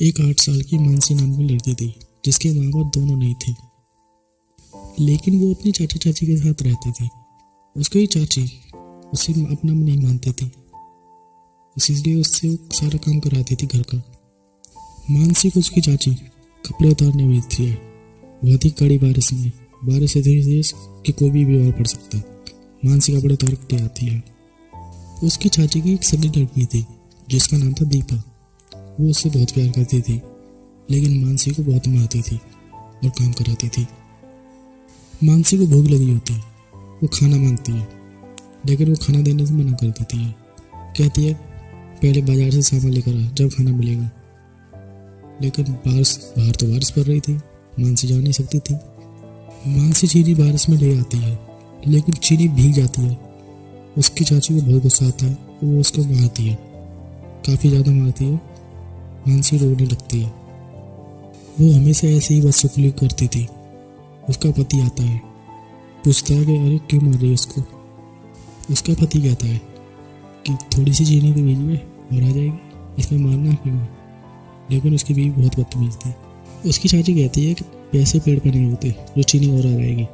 एक 8 साल की मानसी नाम की लड़की थी जिसके माँ बाप दोनों नहीं थे, लेकिन वो अपनी चाचा चाची के साथ रहती थी। उसकी चाची उसे अपना नहीं मानती थी, इसलिए उससे वो सारा काम कराती थी घर का। मानसी को उसकी चाची कपड़े उतारने भेजती है, बहुत ही कड़ी बारिश में। बारिश इतनी तेज कि कोई भी बीमार पड़ सकता। मानसी कपड़े उतार के आती है। उसकी चाची की एक सगी लड़की थी जिसका नाम था दीपा। वो उससे बहुत प्यार करती थी, लेकिन मानसी को बहुत मारती थी और काम कराती थी। मानसी को भूख लगी होती है, वो खाना मांगती है, लेकिन वो खाना देने से मना कर देती है। कहती है पहले बाजार से सामान लेकर आ, जब खाना मिलेगा। लेकिन बाहर तो बारिश पड़ रही थी, मानसी जा नहीं सकती थी। मानसी चीनी बारिश में ले आती है, लेकिन चीनी भीग जाती है। उसकी चाची को बहुत गुस्सा आता है, वो उसको मारती है, काफ़ी ज़्यादा मारती है। मानसी रोने लगती है। वो हमेशा ऐसे ही बदसलूकी करती थी। उसका पति आता है, पूछता है कि अरे क्यों मार रही है उसको। उसका पति कहता है कि थोड़ी सी चीनी तो भेजिए और आ जाएगी, इसमें मारना क्यों है। लेकिन उसकी बीवी बहुत बदतमीज थी। उसकी चाची कहती है कि पैसे पेड़ पर नहीं होते जो चीनी और आ जाएगी।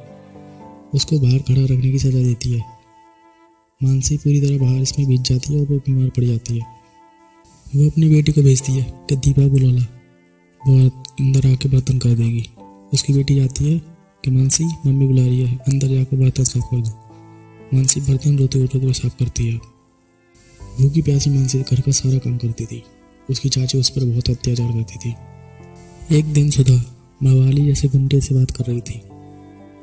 उसको बाहर खड़ा रखने की सज़ा देती है। मानसी पूरी तरह बाहर इसमें भीग जाती है और वो बीमार पड़ जाती है। वो अपनी बेटी को भेजती है कि दीपा बुला ला, वो अंदर आके बर्तन कर देगी। उसकी बेटी जाती है कि मानसी मम्मी बुला रही है, अंदर जाकर बर्तन साफ कर दो। मानसी बर्तन रोते रोते साफ करती है। भूखी प्यासी मानसी घर का सारा काम करती थी। उसकी चाची उस पर बहुत अत्याचार करती थी। एक दिन सुधा मवाली जैसे गुंडे से बात कर रही थी,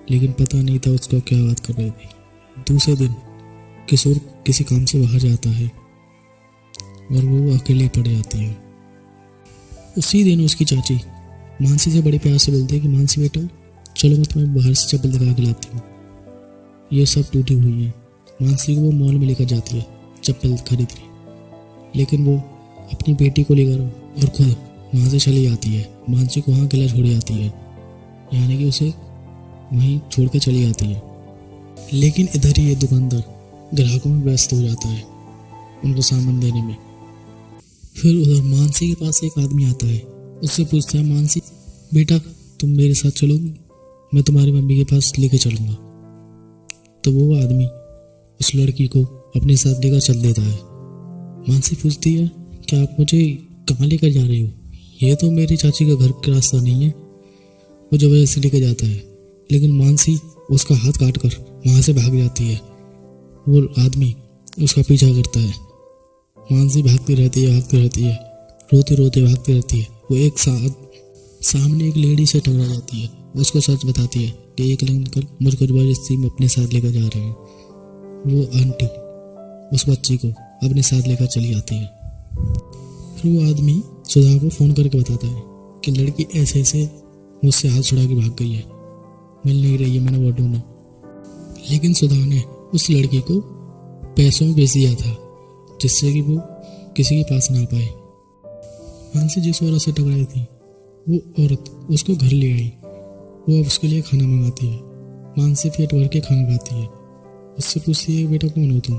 लेकिन पता नहीं था उसको क्या बात कर रही थी। दूसरे दिन किशोर किसी काम से बाहर जाता है और वो अकेले पड़ जाती है। उसी दिन उसकी चाची मानसी से बड़े प्यार से बोलती है कि मानसी बेटा चलो मैं तुम्हें बाहर से चप्पल दिखा के लाती हूँ, ये सब टूटी हुई है। मानसी को वो मॉल में लेकर जाती है चप्पल खरीदने, लेकिन वो अपनी बेटी को लेकर और खुद वहाँ से चली जाती है। मानसी को वहाँ अकेला छोड़ जाती है, यानी कि उसे वहीं छोड़ कर चली जाती है। लेकिन इधर ही ये दुकानदार ग्राहकों में व्यस्त हो जाता है, उनको सामान देने में। फिर उधर मानसी के पास एक आदमी आता है, उससे पूछता है मानसी बेटा तुम मेरे साथ चलोगी, मैं तुम्हारी मम्मी के पास लेके चलूँगा। तो वो आदमी उस लड़की को अपने साथ लेकर चल देता है। मानसी पूछती है कि आप मुझे कहाँ लेकर जा रही हो, ये तो मेरी चाची का घर का रास्ता नहीं है। वो जबरदस्ती लेकर जाता है, लेकिन मानसी उसका हाथ काट कर वहाँ से भाग जाती है। वो आदमी उसका पीछा करता है। मानसी भागती रहती है, रोते रोते भागती रहती है। वो एक सामने एक लेडी से टकरा जाती है। उसको सच बताती है कि एक अंकल मुझको जबरदस्ती में अपने साथ लेकर जा रहे हैं। वो आंटी उस बच्ची को अपने साथ लेकर चली जाती है। फिर वो आदमी सुधा को फ़ोन करके बताता है कि लड़की ऐसे ऐसे मुझसे हाथ छुड़ा के भाग गई है, मिल नहीं रही है, मैंने वो ढूंढा। लेकिन सुधा ने उस लड़की को पैसों में बेच दिया था, जिससे कि वो किसी के पास ना पाए। मानसी जिस औरत से टकराई थी वो औरत उसको घर ले आई। वो अब उसके लिए खाना मंगाती है। मानसी पेट भर के खाना खाती है। उससे पूछती है बेटा कौन हो तुम।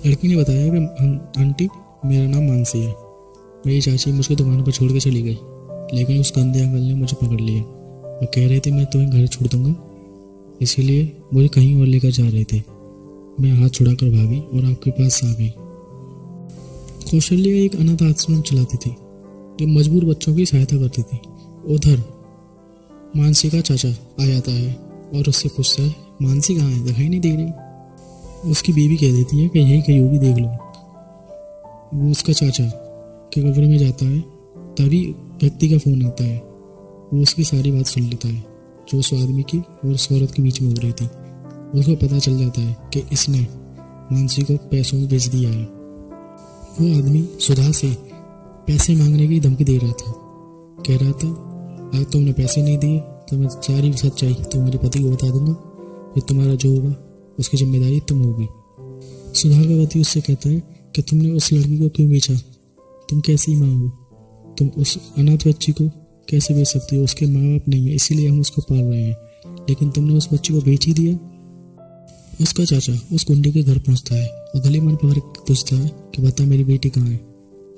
लड़की ने बताया कि आंटी मेरा नाम मानसी है, मेरी चाची मुझको दुकान पर छोड़ के चली गई, लेकिन उस गंदे अंकल ने मुझे पकड़ लिया और कह रहे थे मैं तुम्हें घर छोड़ दूंगा, इसीलिए मुझे कहीं और लेकर जा रहे थे। मैं हाथ छुड़ा कर भागी और आपके पास आ गई। कौशल्या एक अनाथ आश्रम चलाती थी जो मजबूर बच्चों की सहायता करती थी। उधर मानसी का चाचा आ जाता है और उससे पूछता है मानसी कहाँ है, दिखाई नहीं दे रही। उसकी बीवी कह देती है कि यहीं कहीं होगी, देख लो। वो उसका चाचा के कमरे में जाता है, तभी व्यक्ति का फ़ोन आता है। वो उसकी सारी बात सुन लेता है जो उस आदमी की और उस औरत के बीच में हो रही थी। उसको पता चल जाता है कि इसने मानसी को पैसों में बेच दिया है। वो आदमी सुधा से पैसे मांगने की धमकी दे रहा था, कह रहा था अगर तुमने पैसे नहीं दिए तो मैं सारी सच्चाई तुम्हारे पति को बता दूंगा, फिर तुम्हारा जो होगा उसकी जिम्मेदारी तुम होगी। सुधा का पति उससे कहता है कि तुमने उस लड़की को क्यों बेचा, तुम कैसी माँ हो, तुम उस अनाथ बच्ची को कैसे बेच सकती हो, उसके माँ बाप नहीं है इसीलिए हम उसको पाल रहे हैं, लेकिन तुमने उस बच्ची को बेच ही दिया। उसका चाचा उस गुंडे के घर पहुंचता है और गले मन पकड़ पूछता है कि बता मेरी बेटी कहाँ है,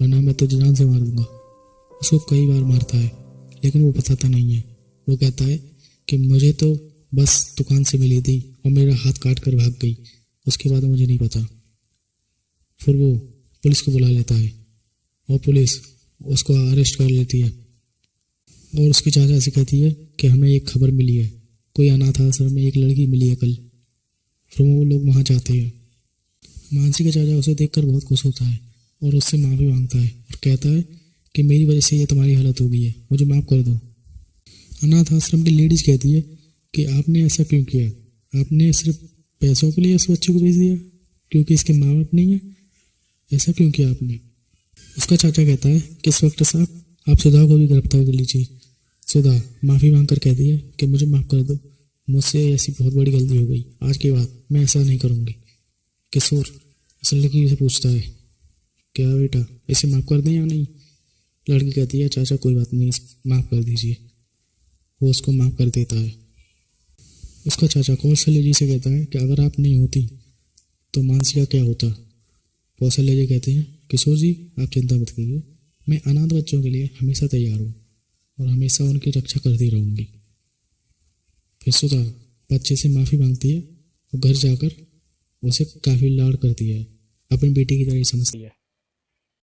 वरना मैं तुझे जान से मार दूंगा। उसको कई बार मारता है, लेकिन वो बताता नहीं है। वो कहता है कि मुझे तो बस दुकान से मिली थी और मेरा हाथ काट कर भाग गई, उसके बाद मुझे नहीं पता। फिर वो पुलिस को बुला लेता है और पुलिस उसको अरेस्ट कर लेती है और उसकी चाचा से कहती है कि हमें एक खबर मिली है, कोई अनाथ आश्रम में एक लड़की मिली है कल। फिर वो लोग वहाँ जाते हैं। मानसी का चाचा उसे देखकर बहुत खुश होता है और उससे माफ़ी मांगता है और कहता है कि मेरी वजह से ये तुम्हारी हालत हो गई है, मुझे माफ़ कर दो। अनाथ आश्रम की लेडीज़ कहती है कि आपने ऐसा क्यों किया, आपने सिर्फ पैसों के लिए उस बच्चे को भेज दिया क्योंकि इसके माँ बाप नहीं है, ऐसा क्यों किया आपने। उसका चाचा कहता है कि इंस्पेक्टर साहब आप सुधा को भी गिरफ्तार कर लीजिए। सुधा माफ़ी मांग कर कहती है कि मुझे माफ़ कर दो, मुझसे ऐसी बहुत बड़ी गलती हो गई, आज के बाद मैं ऐसा नहीं करूँगी। किशोर इस लड़की से पूछता है क्या बेटा इसे माफ़ कर दें या नहीं। लड़की कहती है चाचा कोई बात नहीं, माफ़ कर दीजिए। वो उसको माफ़ कर देता है। उसका चाचा कौशल्य जी से कहता है कि अगर आप नहीं होती तो मानसी का क्या होता। कौशल्य जी कहते हैं किशोर जी आप चिंता मत कीजिए, मैं अनाथ बच्चों के लिए हमेशा तैयार हूँ और हमेशा उनकी रक्षा करती रहूँगी। फिर सुधा बच्चे से माफ़ी मांगती है और घर जाकर उसे काफ़ी लाड करती है, अपनी बेटी की तरह ही समझती है।